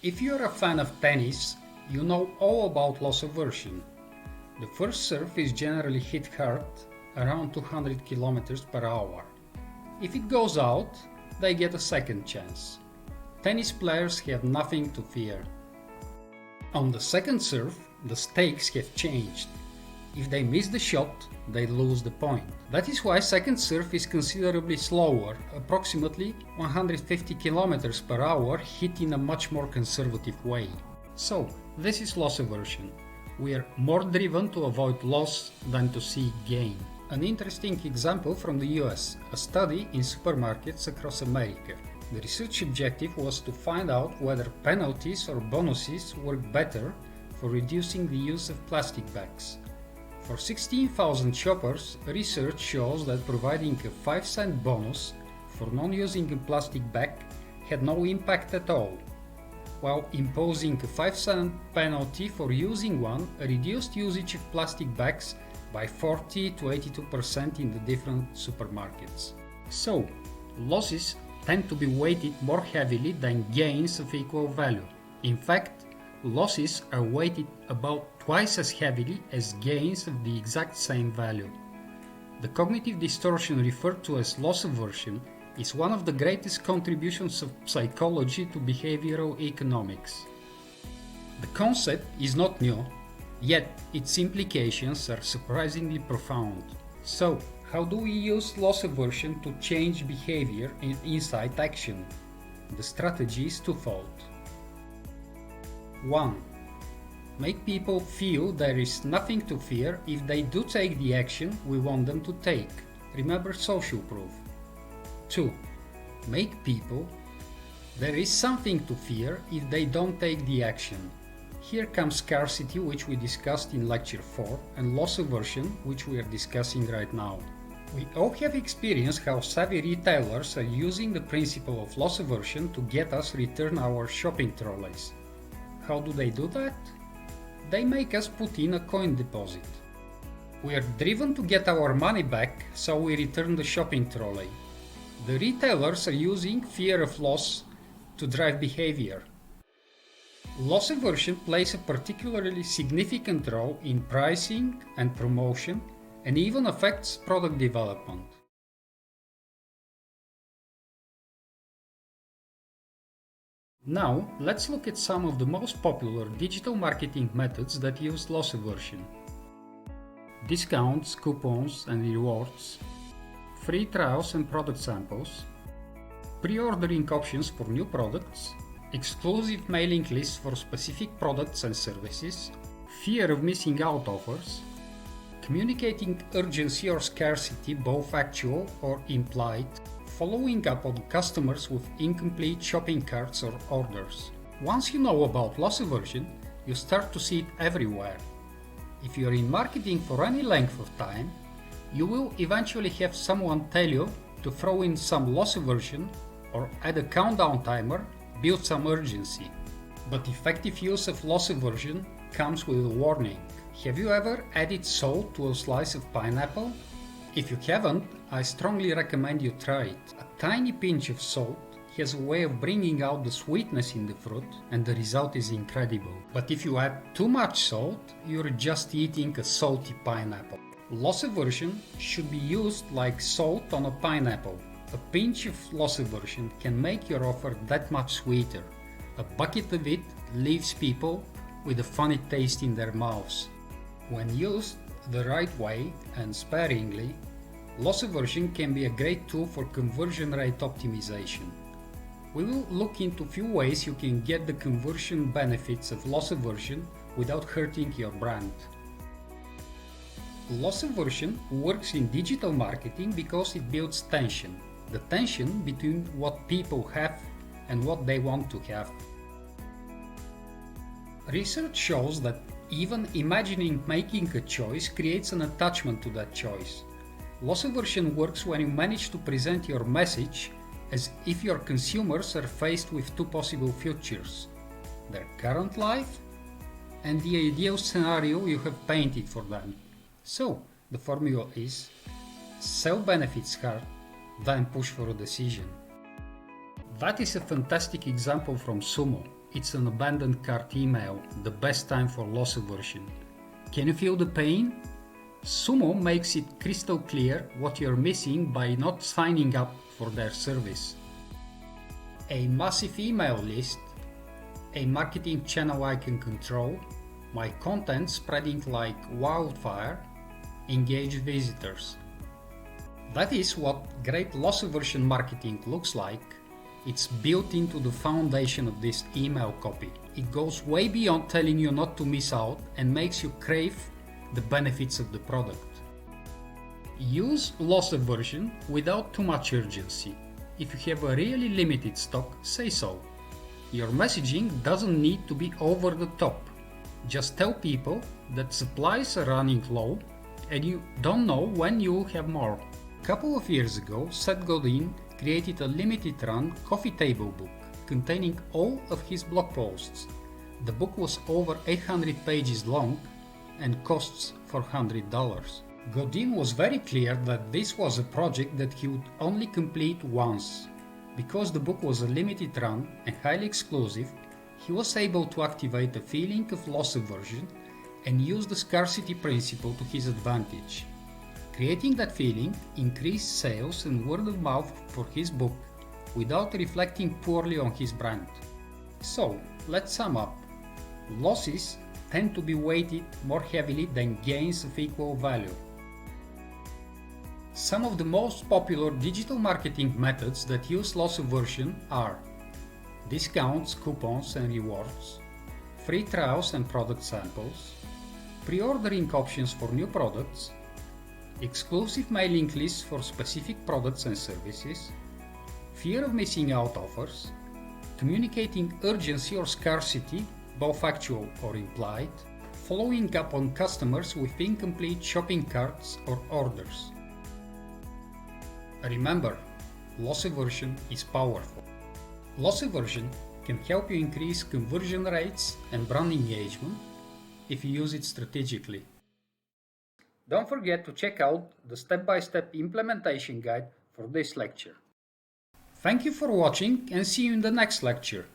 If you're a fan of tennis, you know all about loss aversion. The first serve is generally hit hard, around 200 km per hour. If it goes out, they get a second chance. Tennis players have nothing to fear. On the second serve, the stakes have changed. If they miss the shot, they lose the point. That is why second serve is considerably slower, approximately 150 km per hour, hit in a much more conservative way. So, this is loss aversion. We are more driven to avoid loss than to see gain. An interesting example from the US, a study in supermarkets across America. The research objective was to find out whether penalties or bonuses work better for reducing the use of plastic bags. For 16,000 shoppers, research shows that providing a 5-cent bonus for non-using a plastic bag had no impact at all, while imposing a 5-cent penalty for using one reduced usage of plastic bags by 40 to 82% in the different supermarkets. So, losses tend to be weighted more heavily than gains of equal value. In fact, losses are weighted about twice as heavily as gains of the exact same value. The cognitive distortion referred to as loss aversion is one of the greatest contributions of psychology to behavioral economics. The concept is not new, yet its implications are surprisingly profound. So, how do we use loss aversion to change behavior and incite action? The strategy is twofold. 1. Make people feel there is nothing to fear if they do take the action we want them to take. Remember social proof. 2. Make people there is something to fear if they don't take the action. Here comes scarcity, which we discussed in lecture 4, and loss aversion, which we are discussing right now. We all have experienced how savvy retailers are using the principle of loss aversion to get us return our shopping trolleys. How do they do that? They make us put in a coin deposit. We are driven to get our money back, so we return the shopping trolley. The retailers are using fear of loss to drive behavior. Loss aversion plays a particularly significant role in pricing and promotion, and even affects product development. Now, let's look at some of the most popular digital marketing methods that use loss aversion. Discounts, coupons and rewards, free trials and product samples, pre-ordering options for new products, exclusive mailing lists for specific products and services, fear of missing out offers, communicating urgency or scarcity, both actual or implied, following up on customers with incomplete shopping carts or orders. Once you know about loss aversion, you start to see it everywhere. If you are in marketing for any length of time, you will eventually have someone tell you to throw in some loss aversion or add a countdown timer, build some urgency. But effective use of loss aversion comes with a warning. Have you ever added salt to a slice of pineapple? If you haven't, I strongly recommend you try it. A tiny pinch of salt has a way of bringing out the sweetness in the fruit, and the result is incredible. But if you add too much salt, you're just eating a salty pineapple. Loss aversion should be used like salt on a pineapple. A pinch of loss aversion can make your offer that much sweeter. A bucket of it leaves people with a funny taste in their mouths. When used the right way and sparingly, loss aversion can be a great tool for conversion rate optimization. We will look into a few ways you can get the conversion benefits of loss aversion without hurting your brand. Loss aversion works in digital marketing because it builds tension. The tension between what people have and what they want to have. Research shows that even imagining making a choice creates an attachment to that choice. Loss aversion works when you manage to present your message as if your consumers are faced with two possible futures: their current life and the ideal scenario you have painted for them. So, the formula is: sell benefits hard, then push for a decision. That is a fantastic example from sumo. it's an abandoned cart email, the best time for loss aversion. Can you feel the pain? Sumo makes it crystal clear what you're missing by not signing up for their service. A massive email list, a marketing channel I can control, my content spreading like wildfire, engaged visitors. That is what great loss aversion marketing looks like. It's built into the foundation of this email copy. It goes way beyond telling you not to miss out and makes you crave the benefits of the product. Use loss aversion without too much urgency. If you have a really limited stock, say so. Your messaging doesn't need to be over the top. Just tell people that supplies are running low and you don't know when you'll have more. A couple of years ago, Seth Godin created a limited run coffee table book containing all of his blog posts. The book was over 800 pages long and costs $400. Godin was very clear that this was a project that he would only complete once. Because the book was a limited run and highly exclusive, he was able to activate a feeling of loss aversion and use the scarcity principle to his advantage. Creating that feeling increased sales and word of mouth for his book without reflecting poorly on his brand. So, let's sum up. Losses tend to be weighted more heavily than gains of equal value. Some of the most popular digital marketing methods that use loss aversion are discounts, coupons and rewards, free trials and product samples, pre-ordering options for new products, exclusive mailing lists for specific products and services, fear of missing out offers, communicating urgency or scarcity, both actual or implied, following up on customers with incomplete shopping carts or orders. Remember, loss aversion is powerful. Loss aversion can help you increase conversion rates and brand engagement if you use it strategically. Don't forget to check out the step-by-step implementation guide for this lecture. Thank you for watching and see you in the next lecture.